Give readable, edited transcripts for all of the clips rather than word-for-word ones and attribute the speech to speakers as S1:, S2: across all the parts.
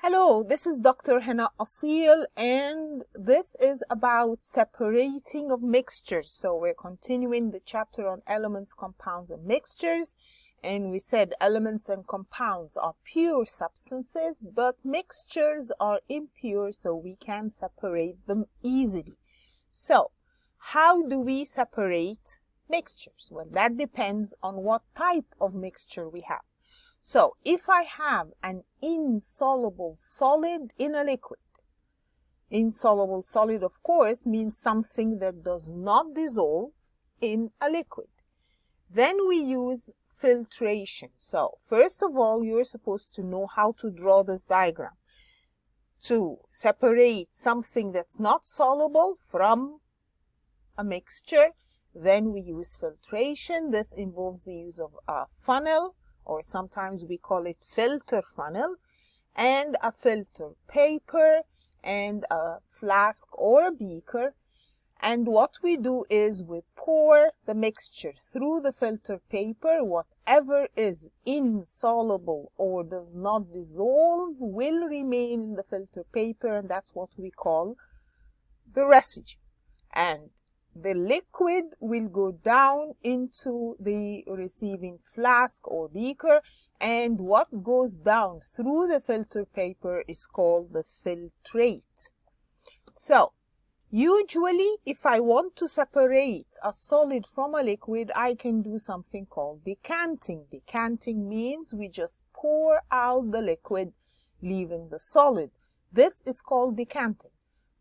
S1: Hello, this is Dr. Hanaa Assil, and this is about separating of mixtures. So we're continuing the chapter on elements, compounds, and mixtures. And we said elements and compounds are pure substances, but mixtures are impure, so we can separate them easily. So how do we separate mixtures? Well, that depends on what type of mixture we have. So if I have an insoluble solid in a liquid, insoluble solid, of course, means something that does not dissolve in a liquid. Then we use filtration. So first of all, you're supposed to know how to draw this diagram to separate something that's not soluble from a mixture. Then we use filtration. This involves the use of a funnel, or sometimes we call it filter funnel, and a filter paper, and a flask or a beaker. And what we do is we pour the mixture through the filter paper. Whatever is insoluble or does not dissolve will remain in the filter paper, and that's what we call the residue. And the liquid will go down into the receiving flask or beaker, and what goes down through the filter paper is called the filtrate. So usually if I want to separate a solid from a liquid, I can do something called decanting. Decanting means we just pour out the liquid, leaving the solid. This is called decanting.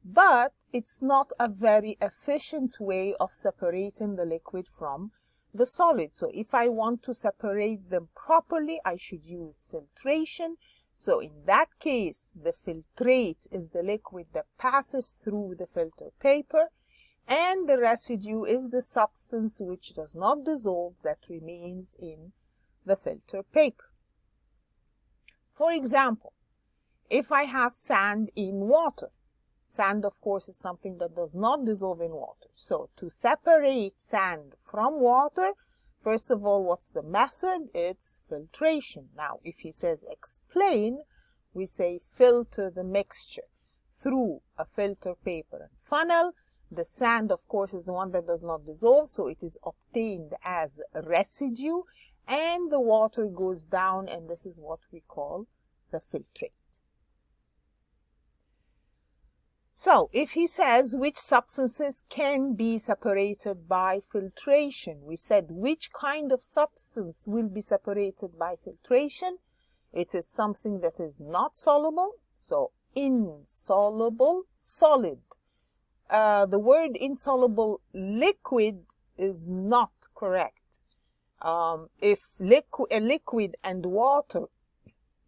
S1: But it's not a very efficient way of separating the liquid from the solid. So if I want to separate them properly, I should use filtration. So in that case, the filtrate is the liquid that passes through the filter paper, and the residue is the substance which does not dissolve that remains in the filter paper. For example, if I have sand in water, sand, of course, is something that does not dissolve in water. So to separate sand from water, first of all, what's the method? It's filtration. Now, if he says explain, we say filter the mixture through a filter paper and funnel. The sand, of course, is the one that does not dissolve, so it is obtained as residue, and the water goes down, and this is what we call the filtrate. So if he says which substances can be separated by filtration, we said which kind of substance will be separated by filtration. It is something that is not soluble, so insoluble solid. The word insoluble liquid is not correct. If a liquid and water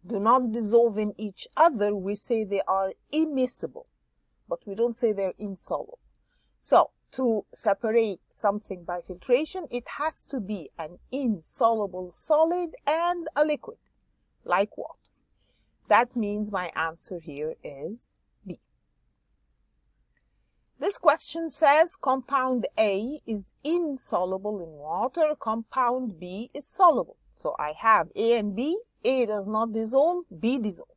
S1: do not dissolve in each other, we say they are immiscible, but we don't say they're insoluble. So to separate something by filtration, it has to be an insoluble solid and a liquid, like water. That means my answer here is B. This question says compound A is insoluble in water, compound B is soluble. So I have A and B. A does not dissolve, B dissolves.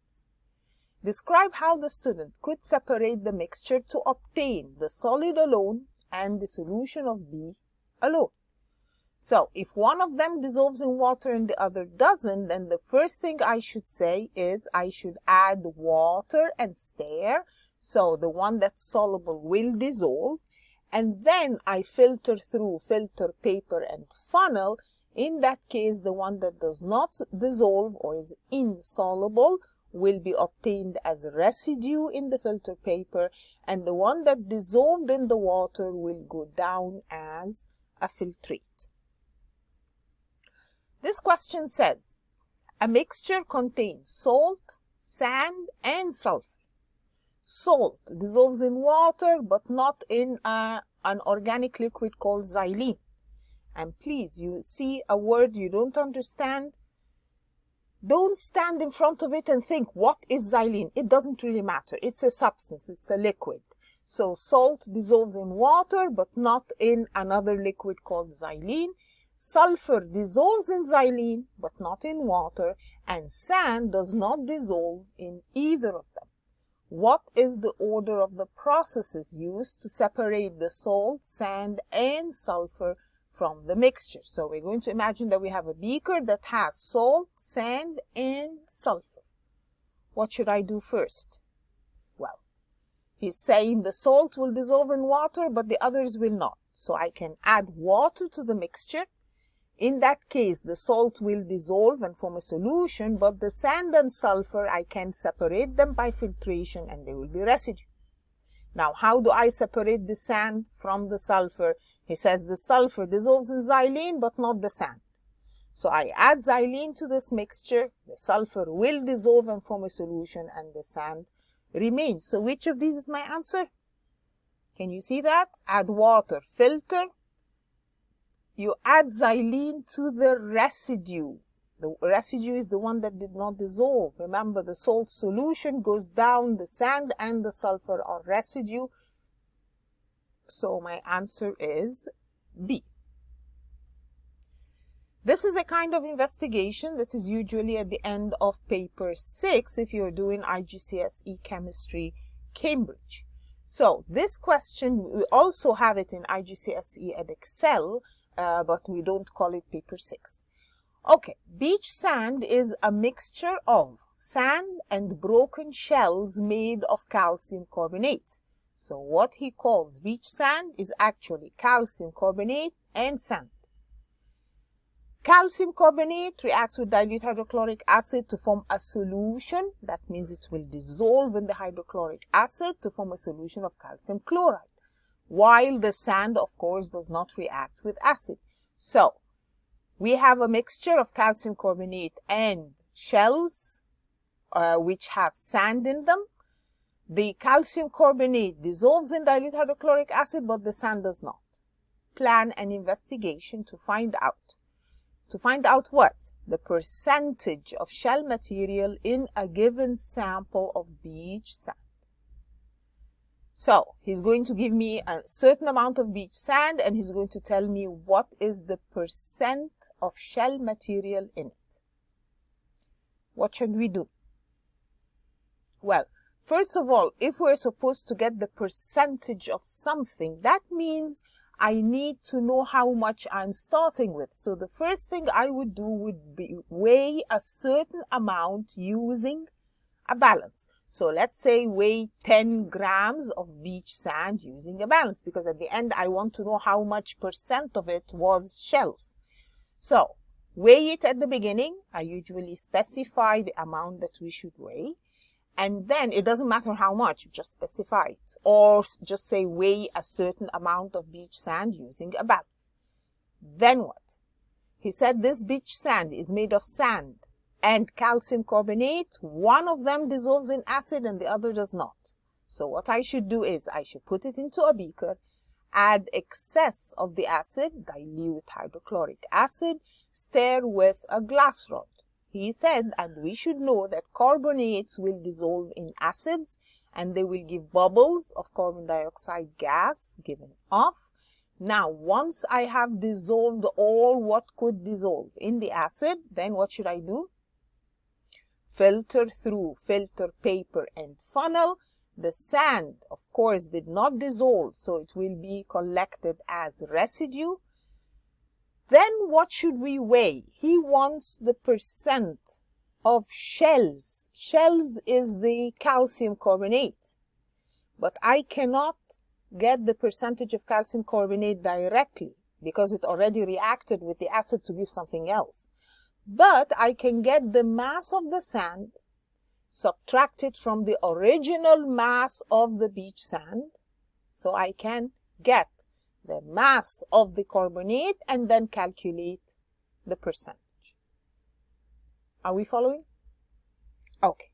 S1: Describe how the student could separate the mixture to obtain the solid alone and the solution of B alone. So if one of them dissolves in water and the other doesn't, then the first thing I should say is I should add water and stir. So the one that's soluble will dissolve, and then I filter through filter paper and funnel. In that case, the one that does not dissolve or is insoluble will be obtained as residue in the filter paper, and the one that dissolved in the water will go down as a filtrate. This question says, a mixture contains salt, sand, and sulfur. Salt dissolves in water, but not in an organic liquid called xylene. And please, you see a word you don't understand, don't stand in front of it and think, what is xylene? It doesn't really matter. It's a substance. It's a liquid. So salt dissolves in water, but not in another liquid called xylene. Sulfur dissolves in xylene but not in water, and sand does not dissolve in either of them. What is the order of the processes used to separate the salt, sand, and sulfur from the mixture? So we're going to imagine that we have a beaker that has salt, sand, and sulfur. What should I do first? Well, he's saying the salt will dissolve in water, but the others will not. So I can add water to the mixture. In that case, the salt will dissolve and form a solution, but the sand and sulfur, I can separate them by filtration and they will be residue. Now, how do I separate the sand from the sulfur? He says the sulfur dissolves in xylene, but not the sand. So I add xylene to this mixture, the sulfur will dissolve and form a solution, and the sand remains. So which of these is my answer? Can you see that? Add water, filter. You add xylene to the residue. The residue is the one that did not dissolve. Remember, the salt solution goes down, the sand and the sulfur are residue. So my answer is B. This is a kind of investigation that is usually at the end of paper 6 if you're doing IGCSE Chemistry, Cambridge. So this question, we also have it in IGCSE and Excel, but we don't call it paper 6. Okay, beach sand is a mixture of sand and broken shells made of calcium carbonate. So what he calls beach sand is actually calcium carbonate and sand. Calcium carbonate reacts with dilute hydrochloric acid to form a solution. That means it will dissolve in the hydrochloric acid to form a solution of calcium chloride, while the sand, of course, does not react with acid. So we have a mixture of calcium carbonate and shells which have sand in them. The calcium carbonate dissolves in dilute hydrochloric acid, but the sand does not. Plan an investigation to find out. To find out what? The percentage of shell material in a given sample of beach sand. So he's going to give me a certain amount of beach sand and he's going to tell me what is the percent of shell material in it. What should we do? Well, first of all, if we're supposed to get the percentage of something, that means I need to know how much I'm starting with. So the first thing I would do would be weigh a certain amount using a balance. So let's say weigh 10 grams of beach sand using a balance, because at the end I want to know how much percent of it was shells. So weigh it at the beginning. I usually specify the amount that we should weigh. And then it doesn't matter how much, just specify it. Or just say weigh a certain amount of beach sand using a balance. Then what? He said this beach sand is made of sand and calcium carbonate. One of them dissolves in acid and the other does not. So what I should do is I should put it into a beaker, add excess of the acid, dilute hydrochloric acid, stir with a glass rod. He said, and we should know that carbonates will dissolve in acids and they will give bubbles of carbon dioxide gas given off. Now, once I have dissolved all what could dissolve in the acid, then what should I do? Filter through filter paper and funnel. The sand, of course, did not dissolve, so it will be collected as residue. Then what should we weigh? He wants the percent of shells. Shells is the calcium carbonate. But I cannot get the percentage of calcium carbonate directly because it already reacted with the acid to give something else. But I can get the mass of the sand, subtract it from the original mass of the beach sand. So I can get the mass of the carbonate and then calculate the percentage. Are we following? Okay.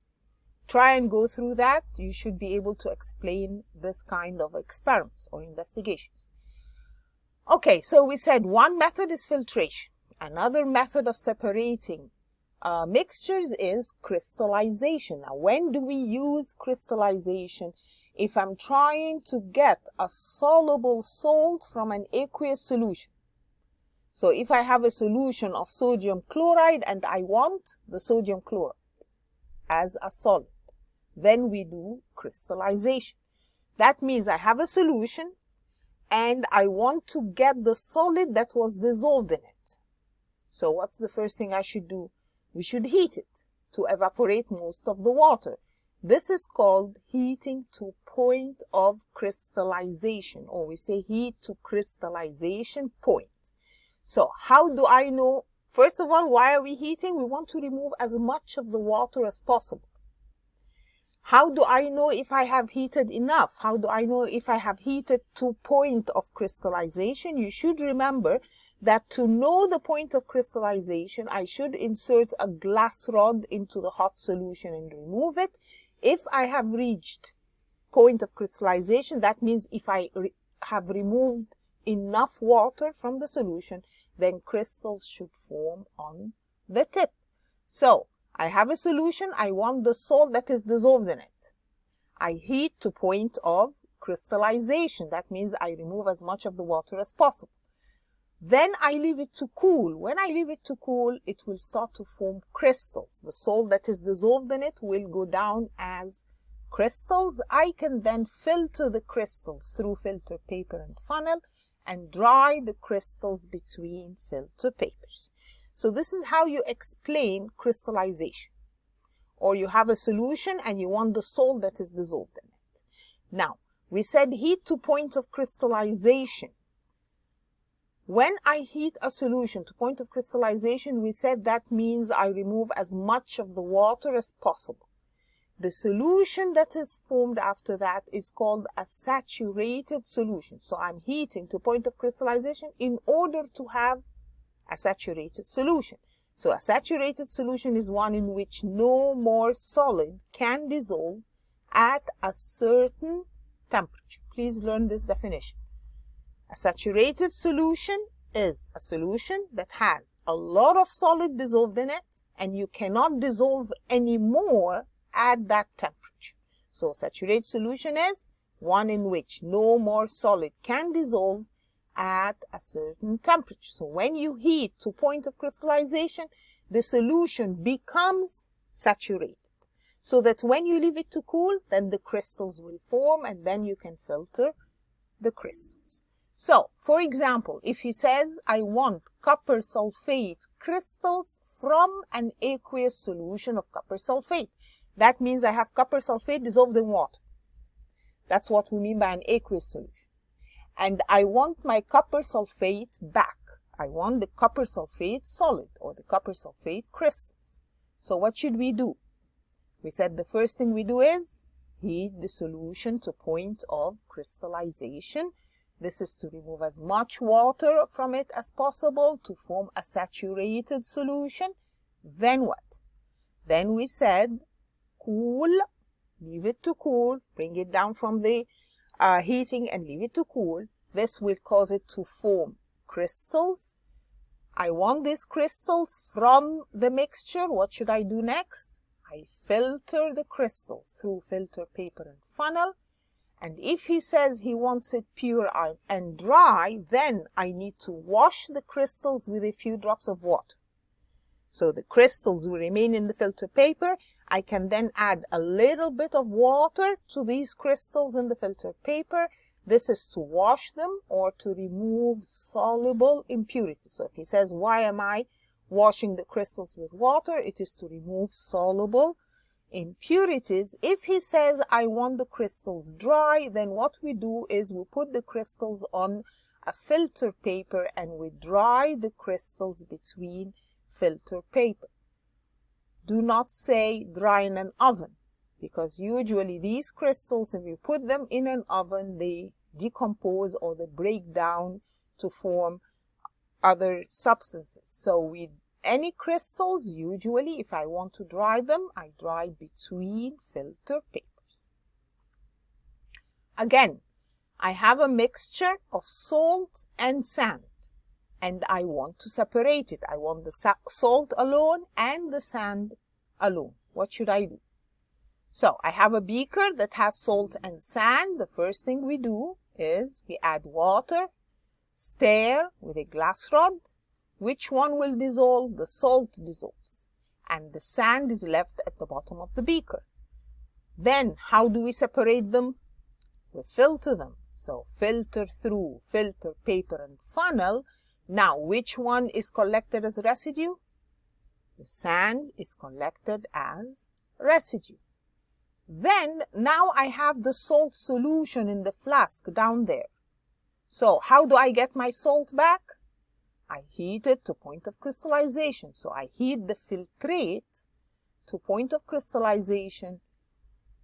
S1: Try and go through that. You should be able to explain this kind of experiments or investigations. Okay, so we said one method is filtration. Another method of separating mixtures is crystallization. Now, when do we use crystallization? If I'm trying to get a soluble salt from an aqueous solution. So if I have a solution of sodium chloride and I want the sodium chloride as a solid, then we do crystallization. That means I have a solution and I want to get the solid that was dissolved in it. So what's the first thing I should do? We should heat it to evaporate most of the water. This is called heating to point of crystallization, or we say heat to crystallization point. So how do I know? First of all, why are we heating? We want to remove as much of the water as possible. How do I know if I have heated enough? How do I know if I have heated to point of crystallization? You should remember that to know the point of crystallization, I should insert a glass rod into the hot solution and remove it. If I have reached point of crystallization, that means if I have removed enough water from the solution, then crystals should form on the tip. So I have a solution, I want the salt that is dissolved in it. I heat to point of crystallization. That means I remove as much of the water as possible. Then I leave it to cool. When I leave it to cool, it will start to form crystals. The salt that is dissolved in it will go down as crystals. I can then filter the crystals through filter paper and funnel and dry the crystals between filter papers. So this is how you explain crystallization. Or you have a solution and you want the salt that is dissolved in it. Now, we said heat to point of crystallization. When I heat a solution to point of crystallization, we said that means I remove as much of the water as possible. The solution that is formed after that is called a saturated solution. So I'm heating to point of crystallization in order to have a saturated solution. So a saturated solution is one in which no more solid can dissolve at a certain temperature. Please learn this definition. A saturated solution is a solution that has a lot of solid dissolved in it, and you cannot dissolve any more at that temperature. So a saturated solution is one in which no more solid can dissolve at a certain temperature. So when you heat to point of crystallization, the solution becomes saturated, so that when you leave it to cool, then the crystals will form and then you can filter the crystals. So, for example, if he says, I want copper sulfate crystals from an aqueous solution of copper sulfate, that means I have copper sulfate dissolved in water. That's what we mean by an aqueous solution. And I want my copper sulfate back. I want the copper sulfate solid, or the copper sulfate crystals. So what should we do? We said the first thing we do is heat the solution to point of crystallization. This is to remove as much water from it as possible to form a saturated solution. Then what? Then we said cool, leave it to cool, bring it down from the heating and leave it to cool. This will cause it to form crystals. I want these crystals from the mixture. What should I do next? I filter the crystals through filter paper and funnel. And if he says he wants it pure and dry, then I need to wash the crystals with a few drops of water. So the crystals will remain in the filter paper. I can then add a little bit of water to these crystals in the filter paper. This is to wash them or to remove soluble impurities. So if he says, why am I washing the crystals with water? It is to remove soluble impurities. If he says, I want the crystals dry, then what we do is we put the crystals on a filter paper and we dry the crystals between filter paper. Do not say dry in an oven, because usually these crystals, if you put them in an oven, they decompose or they break down to form other substances. So any crystals, usually if I want to dry them, I dry between filter papers. Again, I have a mixture of salt and sand and I want to separate it. I want the salt alone and the sand alone. What should I do? So I have a beaker that has salt and sand. The first thing we do is we add water, stir with a glass rod, which one will dissolve? The salt dissolves, and the sand is left at the bottom of the beaker. Then how do we separate them? We filter them. So filter through filter paper and funnel. Now which one is collected as residue? The sand is collected as residue. Then now I have the salt solution in the flask down there. So how do I get my salt back? I heat it to point of crystallization. So I heat the filtrate to point of crystallization,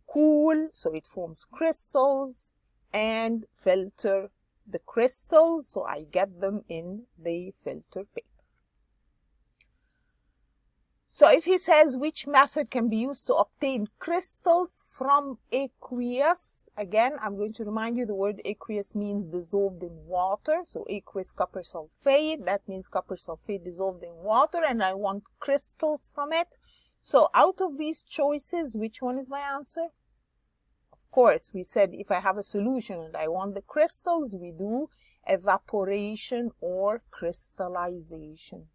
S1: cool so it forms crystals, and filter the crystals so I get them in the filter paper. So if he says which method can be used to obtain crystals from aqueous, again I'm going to remind you the word aqueous means dissolved in water. So aqueous copper sulfate, that means copper sulfate dissolved in water, and I want crystals from it. So out of these choices, which one is my answer? Of course, we said if I have a solution and I want the crystals, we do evaporation or crystallization.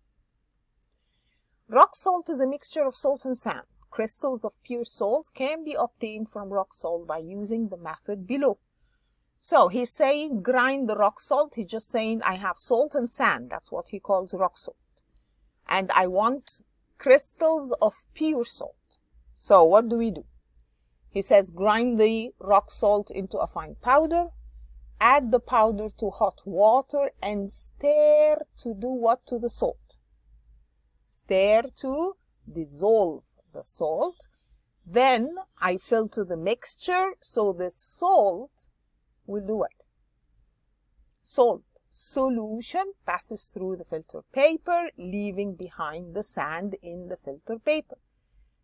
S1: Rock salt is a mixture of salt and sand. Crystals of pure salt can be obtained from rock salt by using the method below. So he's saying grind the rock salt. He's just saying I have salt and sand. That's what he calls rock salt. And I want crystals of pure salt. So what do we do? He says grind the rock salt into a fine powder. Add the powder to hot water and stir to do what to the salt? Stir to dissolve the salt. Then I filter the mixture, so the salt will do what? Salt solution passes through the filter paper, leaving behind the sand in the filter paper.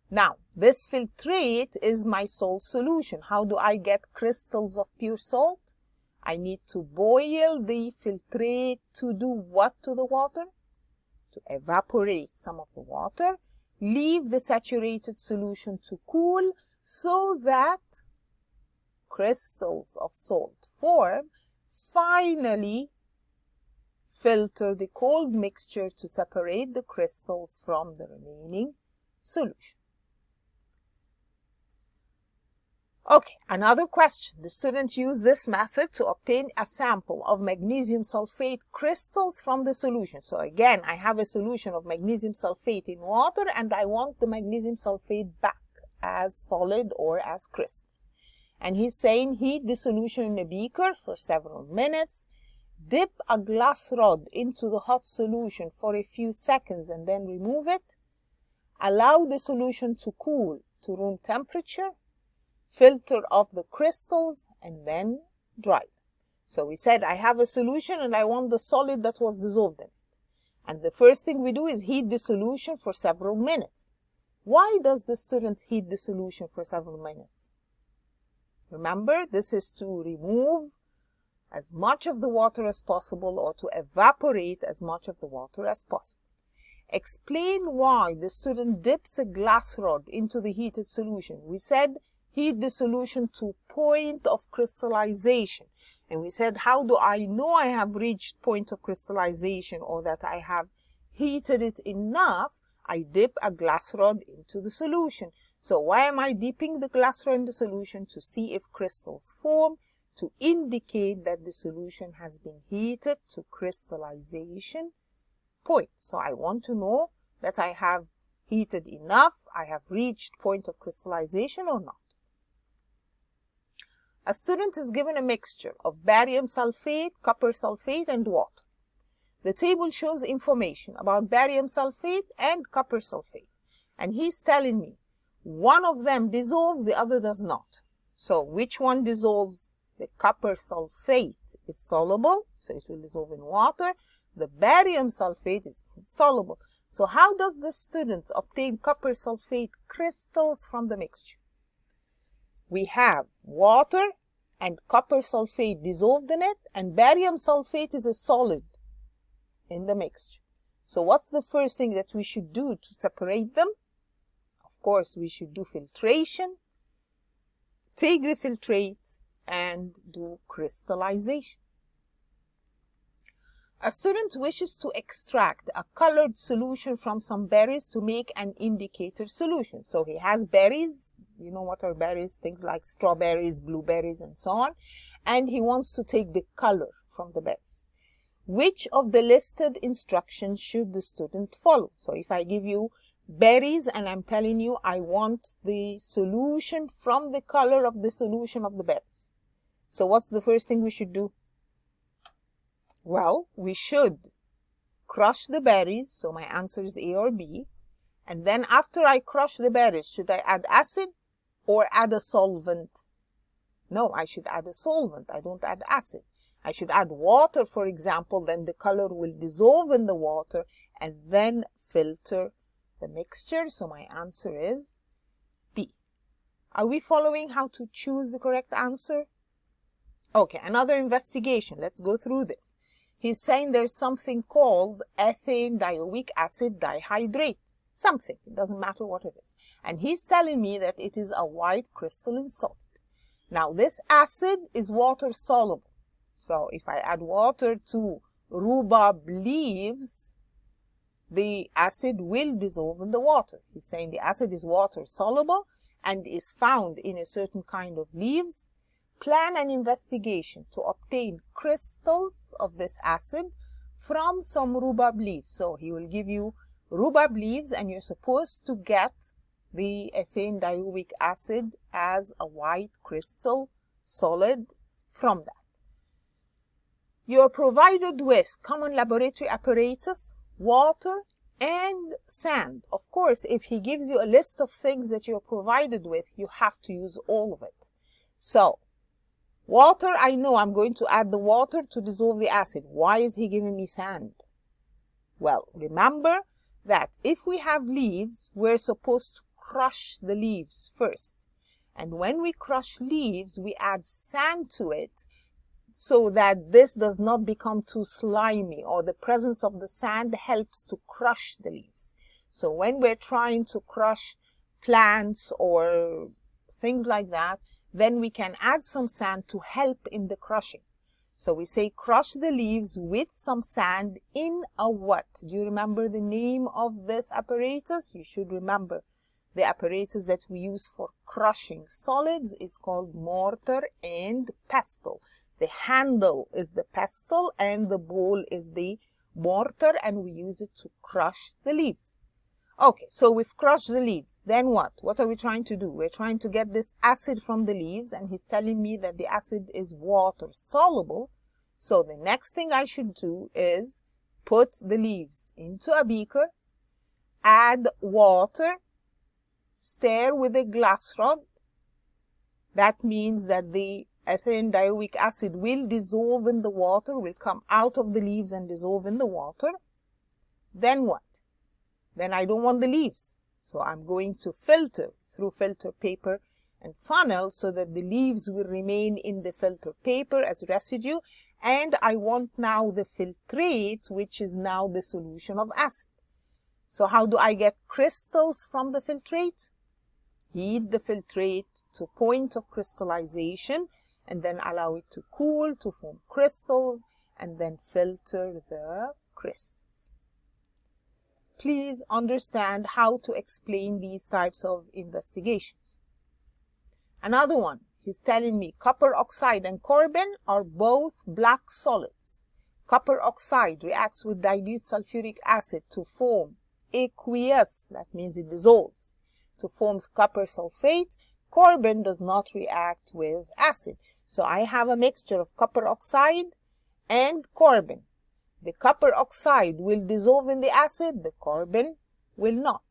S1: Now, this filtrate is my salt solution. How do I get crystals of pure salt? I need to boil the filtrate to do what to the water? To evaporate some of the water, leave the saturated solution to cool so that crystals of salt form. Finally, filter the cold mixture to separate the crystals from the remaining solution. Okay, another question. The student used this method to obtain a sample of magnesium sulfate crystals from the solution. So again, I have a solution of magnesium sulfate in water and I want the magnesium sulfate back as solid or as crystals. And he's saying heat the solution in a beaker for several minutes, dip a glass rod into the hot solution for a few seconds and then remove it, allow the solution to cool to room temperature, filter off the crystals, and then dry. So we said I have a solution and I want the solid that was dissolved in it. And the first thing we do is heat the solution for several minutes. Why does the student heat the solution for several minutes? Remember, this is to remove as much of the water as possible or to evaporate as much of the water as possible. Explain why the student dips a glass rod into the heated solution. We said heat the solution to point of crystallization. And we said, how do I know I have reached point of crystallization or that I have heated it enough? I dip a glass rod into the solution. So why am I dipping the glass rod in the solution? To see if crystals form, to indicate that the solution has been heated to crystallization point. So I want to know that I have heated enough, I have reached point of crystallization or not. A student is given a mixture of barium sulfate, copper sulfate, and water. The table shows information about barium sulfate and copper sulfate. And he's telling me one of them dissolves, the other does not. So which one dissolves? The copper sulfate is soluble, so it will dissolve in water. The barium sulfate is insoluble. So how does the student obtain copper sulfate crystals from the mixture? We have water and copper sulfate dissolved in it, and barium sulfate is a solid in the mixture. So what's the first thing that we should do to separate them? Of course, we should do filtration, take the filtrates, and do crystallization. A student wishes to extract a colored solution from some berries to make an indicator solution. So he has berries, you know what are berries, things like strawberries, blueberries, and so on. And he wants to take the color from the berries. Which of the listed instructions should the student follow? So if I give you berries and I'm telling you I want the solution from the color of the solution of the berries. So what's the first thing we should do? Well, we should crush the berries. So my answer is A or B. And then after I crush the berries, should I add acid or add a solvent? No, I should add a solvent. I don't add acid. I should add water, for example, then the color will dissolve in the water and then filter the mixture. So my answer is B. Are we following how to choose the correct answer? Okay, another investigation. Let's go through this. He's saying there's something called ethane dioic acid dihydrate. Something. It doesn't matter what it is. And he's telling me that it is a white crystalline solid. Now, this acid is water soluble. So if I add water to rhubarb leaves, the acid will dissolve in the water. He's saying the acid is water soluble and is found in a certain kind of leaves. Plan an investigation to obtain crystals of this acid from some rhubarb leaves. So he will give you rhubarb leaves and you're supposed to get the ethane dioic acid as a white crystal solid from that. You're provided with common laboratory apparatus, water, and sand. Of course, if he gives you a list of things that you're provided with, you have to use all of it. So, water, I know I'm going to add the water to dissolve the acid. Why is he giving me sand? Well, remember that if we have leaves, we're supposed to crush the leaves first. And when we crush leaves, we add sand to it so that this does not become too slimy, or the presence of the sand helps to crush the leaves. So when we're trying to crush plants or things like that, then we can add some sand to help in the crushing. So we say crush the leaves with some sand in a what? Do you remember the name of this apparatus? You should remember the apparatus that we use for crushing solids is called mortar and pestle. The handle is the pestle and the bowl is the mortar, and we use it to crush the leaves. Okay, so we've crushed the leaves. Then what? What are we trying to do? We're trying to get this acid from the leaves, and he's telling me that the acid is water soluble. So the next thing I should do is put the leaves into a beaker, add water, stir with a glass rod. That means that the ethane dioic acid will dissolve in the water, will come out of the leaves and dissolve in the water. Then what? Then I don't want the leaves. So I'm going to filter through filter paper and funnel so that the leaves will remain in the filter paper as residue. And I want now the filtrate, which is now the solution of acid. So how do I get crystals from the filtrate? Heat the filtrate to point of crystallization and then allow it to cool to form crystals and then filter the crystals. Please understand how to explain these types of investigations. Another one, he's telling me copper oxide and carbon are both black solids. Copper oxide reacts with dilute sulfuric acid to form aqueous, that means it dissolves, to form copper sulfate. Carbon does not react with acid. So I have a mixture of copper oxide and carbon. The copper oxide will dissolve in the acid, the carbon will not.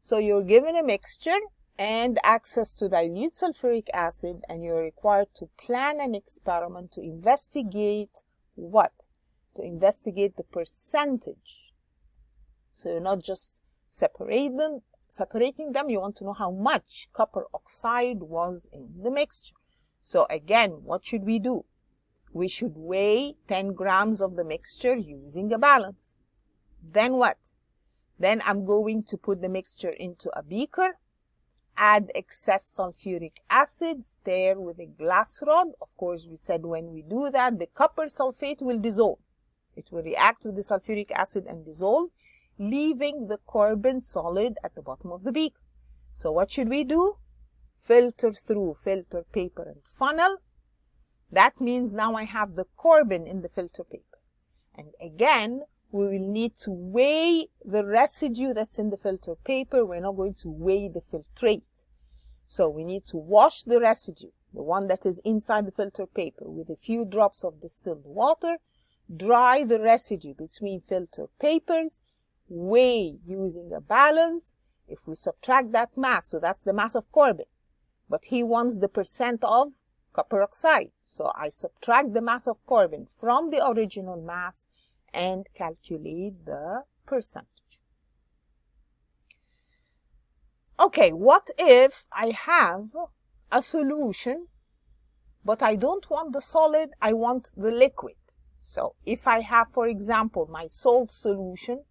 S1: So you're given a mixture and access to dilute sulfuric acid, and you're required to plan an experiment to investigate what? To investigate the percentage. So you're not just separating them, you want to know how much copper oxide was in the mixture. So again, what should we do? We should weigh 10 grams of the mixture using a balance. Then what? Then I'm going to put the mixture into a beaker, add excess sulfuric acid, stir with a glass rod. Of course, we said when we do that, the copper sulfate will dissolve. It will react with the sulfuric acid and dissolve, leaving the carbon solid at the bottom of the beaker. So what should we do? Filter through filter paper and funnel. That means now I have the carbon in the filter paper. And again, we will need to weigh the residue that's in the filter paper. We're not going to weigh the filtrate. So we need to wash the residue, the one that is inside the filter paper, with a few drops of distilled water, dry the residue between filter papers, weigh using a balance. If we subtract that mass, so that's the mass of carbon, but he wants the percent of copper oxide. So I subtract the mass of carbon from the original mass and calculate the percentage. Okay, what if I have a solution, but I don't want the solid, I want the liquid? So if I have, for example, my salt solution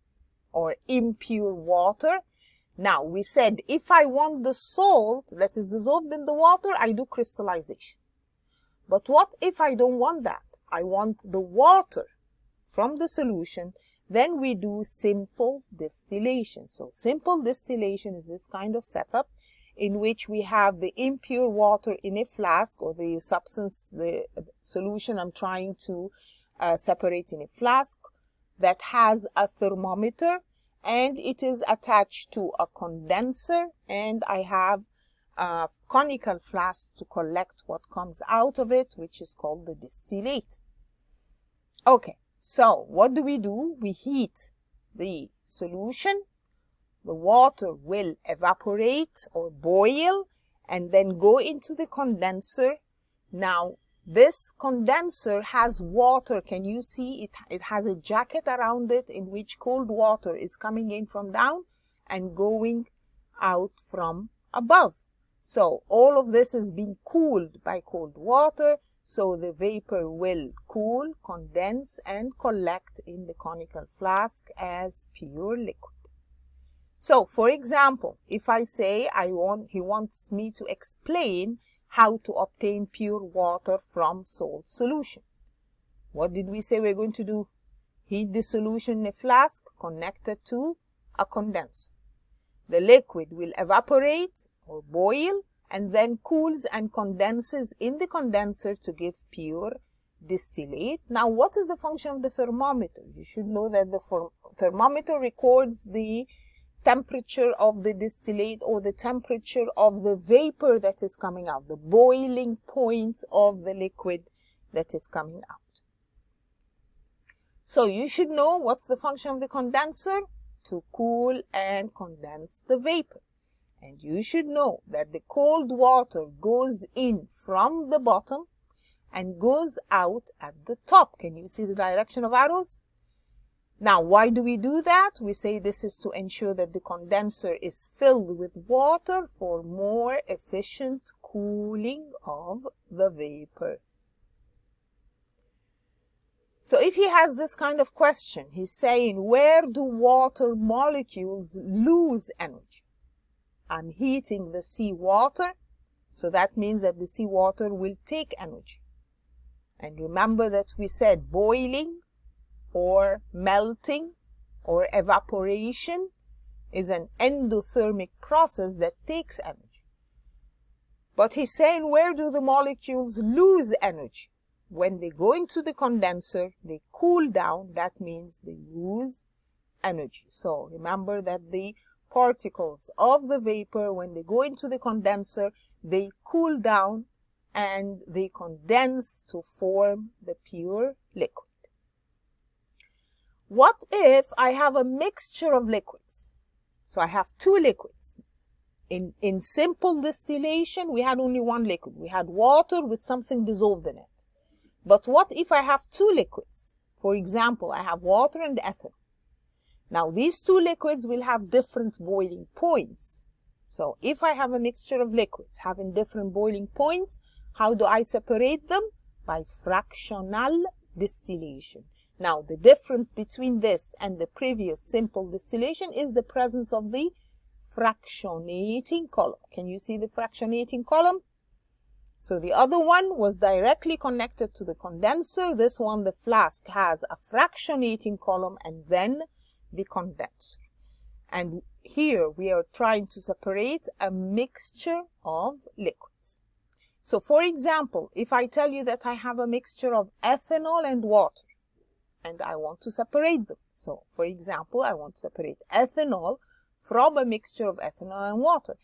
S1: or impure water. Now we said if I want the salt that is dissolved in the water, I do crystallization. But what if I don't want that? I want the water from the solution. Then we do simple distillation. So simple distillation is this kind of setup in which we have the impure water in a flask, or the substance, the solution I'm trying to separate in a flask, that has a thermometer, and it is attached to a condenser, and I have a conical flask to collect what comes out of it, which is called the distillate. Okay, so what do? We heat the solution, the water will evaporate or boil and then go into the condenser. Now this condenser has water. Can you see it? It has a jacket around it in which cold water is coming in from down and going out from above. So all of this is being cooled by cold water. So the vapor will cool, condense, and collect in the conical flask as pure liquid. So for example, if I say he wants me to explain how to obtain pure water from salt solution. What did we say we're going to do? Heat the solution in a flask connected to a condenser. The liquid will evaporate or boil and then cools and condenses in the condenser to give pure distillate. Now, what is the function of the thermometer? You should know that the thermometer records the temperature of the distillate, or the temperature of the vapor that is coming out, the boiling point of the liquid that is coming out. So you should know what's the function of the condenser: to cool and condense the vapor. And you should know that the cold water goes in from the bottom and goes out at the top. Can you see the direction of arrows? Now, why do we do that? We say this is to ensure that the condenser is filled with water for more efficient cooling of the vapor. So if he has this kind of question, he's saying, where do water molecules lose energy? I'm heating the seawater, so that means that the seawater will take energy. And remember that we said boiling or melting or evaporation is an endothermic process that takes energy. But he's saying, where do the molecules lose energy? When they go into the condenser, they cool down. That means they lose energy. So remember that the particles of the vapor, when they go into the condenser, they cool down and they condense to form the pure liquid. What if I have a mixture of liquids? So I have two liquids. In simple distillation, we had only one liquid. We had water with something dissolved in it. But what if I have two liquids? For example, I have water and ethanol. Now, these two liquids will have different boiling points. So if I have a mixture of liquids having different boiling points, how do I separate them? By fractional distillation. Now, the difference between this and the previous simple distillation is the presence of the fractionating column. Can you see the fractionating column? So the other one was directly connected to the condenser. This one, the flask, has a fractionating column and then the condenser. And here we are trying to separate a mixture of liquids. So for example, if I tell you that I have a mixture of ethanol and water and I want to separate them. So for example, I want to separate ethanol from a mixture of ethanol and water.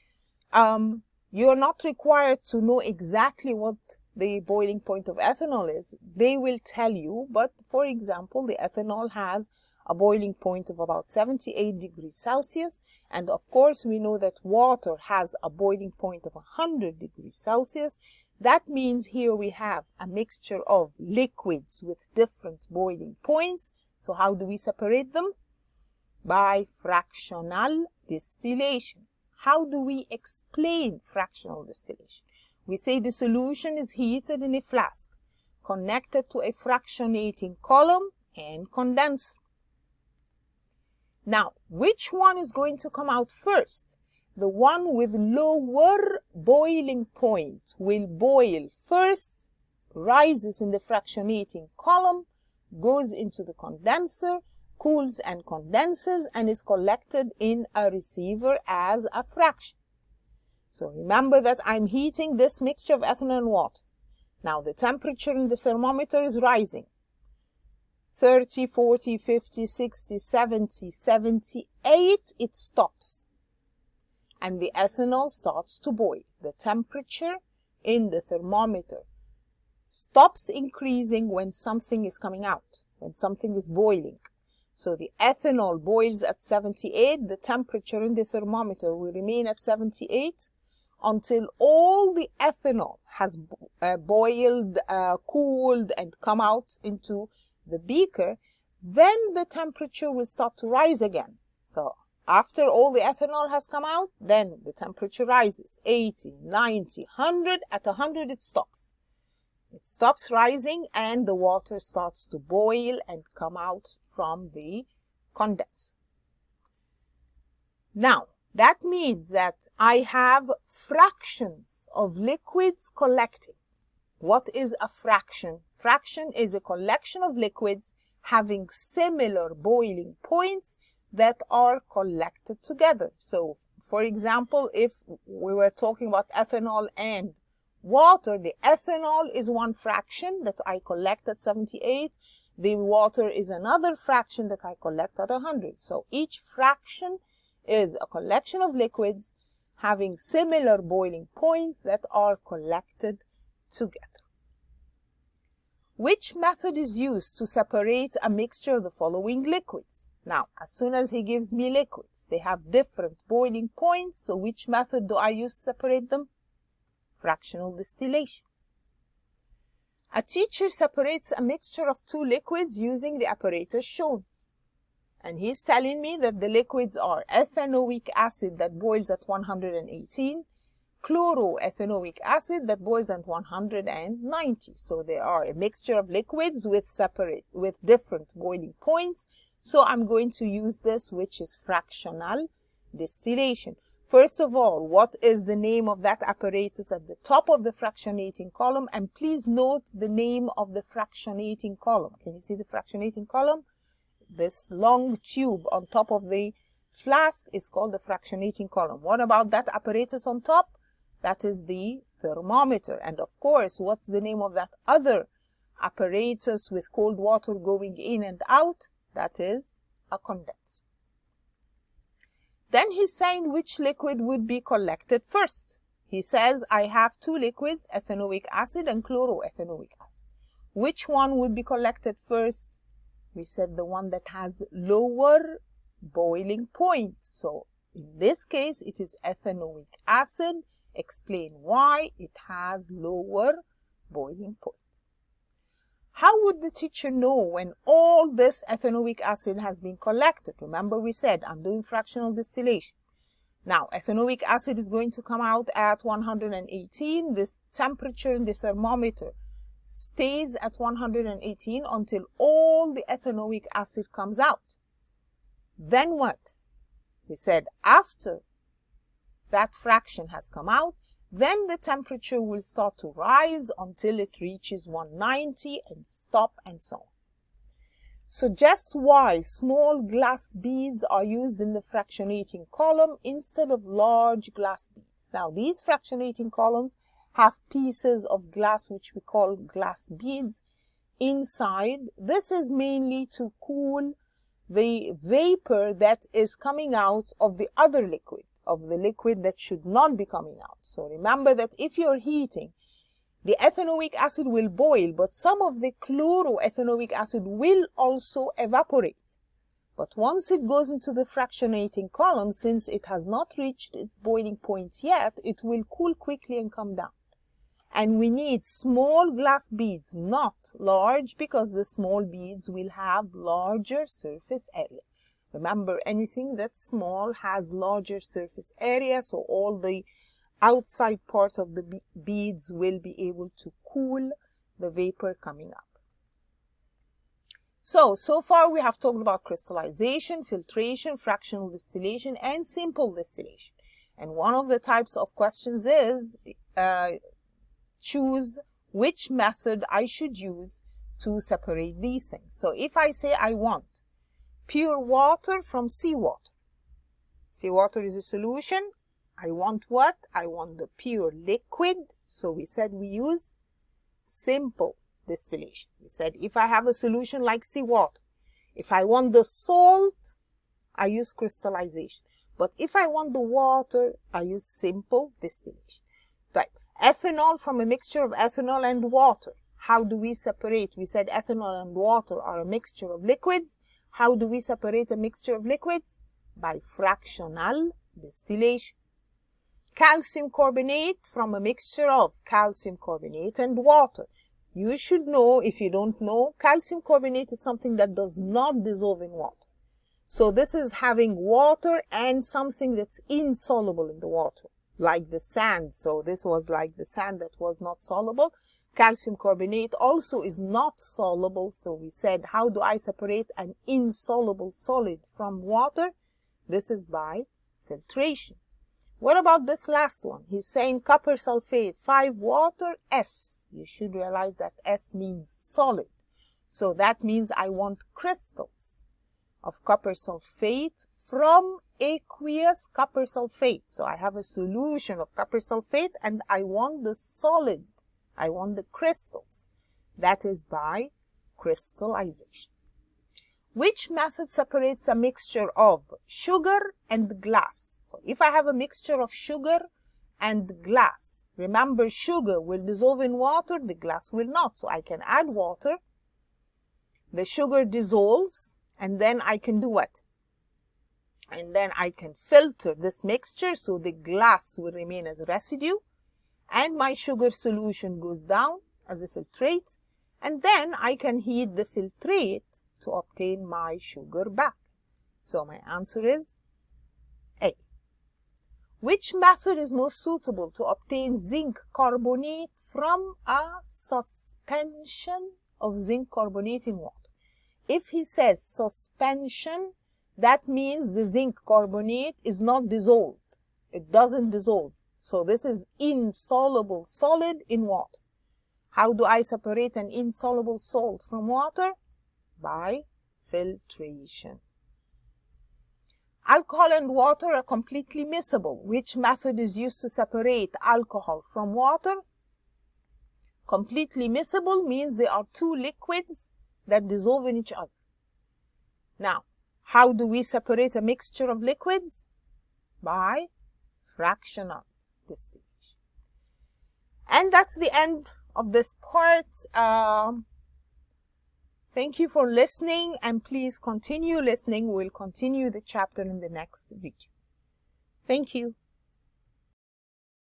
S1: You're not required to know exactly what the boiling point of ethanol is. They will tell you, but for example, the ethanol has a boiling point of about 78 degrees Celsius. And of course, we know that water has a boiling point of 100 degrees Celsius. That means here we have a mixture of liquids with different boiling points. So how do we separate them? By fractional distillation. How do we explain fractional distillation? We say the solution is heated in a flask, connected to a fractionating column and condenser. Now, which one is going to come out first? The one with lower boiling point will boil first, rises in the fractionating column, goes into the condenser, cools and condenses, and is collected in a receiver as a fraction. So remember that I'm heating this mixture of ethanol and water. Now the temperature in the thermometer is rising. 30, 40, 50, 60, 70, 78, it stops. And the ethanol starts to boil. The temperature in the thermometer stops increasing when something is coming out, when something is boiling. So the ethanol boils at 78, the temperature in the thermometer will remain at 78 until all the ethanol has boiled, cooled, and come out into the beaker. Then the temperature will start to rise again. So after all the ethanol has come out, then the temperature rises, 80, 90, 100. At 100 it stops. It stops rising and the water starts to boil and come out from the condenser. Now, that means that I have fractions of liquids collecting. What is a fraction? Fraction is a collection of liquids having similar boiling points that are collected together. So, for example, if we were talking about ethanol and water, the ethanol is one fraction that I collect at 78. The water is another fraction that I collect at 100. So each fraction is a collection of liquids having similar boiling points that are collected together. Which method is used to separate a mixture of the following liquids? Now, as soon as he gives me liquids, they have different boiling points. So which method do I use to separate them? Fractional distillation. A teacher separates a mixture of two liquids using the apparatus shown. And he's telling me that the liquids are ethanoic acid that boils at 118, chloroethanoic acid that boils at 190. So they are a mixture of liquids with different boiling points. So I'm going to use this, which is fractional distillation. First of all, what is the name of that apparatus at the top of the fractionating column? And please note the name of the fractionating column. Can you see the fractionating column? This long tube on top of the flask is called the fractionating column. What about that apparatus on top? That is the thermometer. And of course, what's the name of that other apparatus with cold water going in and out? That is a condenser. Then he's saying which liquid would be collected first. He says, I have two liquids, ethanoic acid and chloroethanoic acid. Which one would be collected first? We said the one that has lower boiling point. So in this case, it is ethanoic acid. Explain why it has lower boiling point. How would the teacher know when all this ethanoic acid has been collected? Remember we said I'm doing fractional distillation. Now, ethanoic acid is going to come out at 118. The temperature in the thermometer stays at 118 until all the ethanoic acid comes out. Then what? We said after that fraction has come out, Then the temperature will start to rise until it reaches 190 and stop, and so on. Suggest why small glass beads are used in the fractionating column instead of large glass beads. Now, these fractionating columns have pieces of glass which we call glass beads inside. This is mainly to cool the vapor that is coming out of the other liquid, of the liquid that should not be coming out. So remember that if you're heating, the ethanoic acid will boil, but some of the chloroethanoic acid will also evaporate. But once it goes into the fractionating column, since it has not reached its boiling point yet, it will cool quickly and come down. And we need small glass beads, not large, because the small beads will have larger surface area. Remember, anything that's small has larger surface area, so all the outside parts of the beads will be able to cool the vapor coming up. So far we have talked about crystallization, filtration, fractional distillation, and simple distillation. And one of the types of questions is choose which method I should use to separate these things. So if I say I want pure water from seawater, seawater is a solution. I want what? I want the pure liquid. So we said we use simple distillation. We said if I have a solution like seawater, if I want the salt, I use crystallization. But if I want the water, I use simple distillation. Right. Ethanol from a mixture of ethanol and water. How do we separate? We said ethanol and water are a mixture of liquids. How do we separate a mixture of liquids? By fractional distillation. Calcium carbonate from a mixture of calcium carbonate and water. You should know, if you don't know, calcium carbonate is something that does not dissolve in water. So this is having water and something that's insoluble in the water, like the sand. So this was like the sand that was not soluble. Calcium carbonate also is not soluble. So we said, how do I separate an insoluble solid from water? This is by filtration. What about this last one? He's saying copper sulfate, 5 water, S. You should realize that S means solid. So that means I want crystals of copper sulfate from aqueous copper sulfate. So I have a solution of copper sulfate and I want the solid. I want the crystals. That is by crystallization. Which method separates a mixture of sugar and glass? So if I have a mixture of sugar and glass, remember sugar will dissolve in water, the glass will not. So I can add water, the sugar dissolves, and then I can do what? And then I can filter this mixture so the glass will remain as a residue and my sugar solution goes down as a filtrate, and then I can heat the filtrate to obtain my sugar back. So my answer is A. Which method is most suitable to obtain zinc carbonate from a suspension of zinc carbonate in water? If he says suspension, that means the zinc carbonate is not dissolved. It doesn't dissolve. So this is insoluble solid in water. How do I separate an insoluble salt from water? By filtration. Alcohol and water are completely miscible. Which method is used to separate alcohol from water? Completely miscible means they are two liquids that dissolve in each other. Now, how do we separate a mixture of liquids? By fractional distillation. And that's the end of this part. Thank you for listening, and please continue listening. We'll continue the chapter in the next video. Thank you.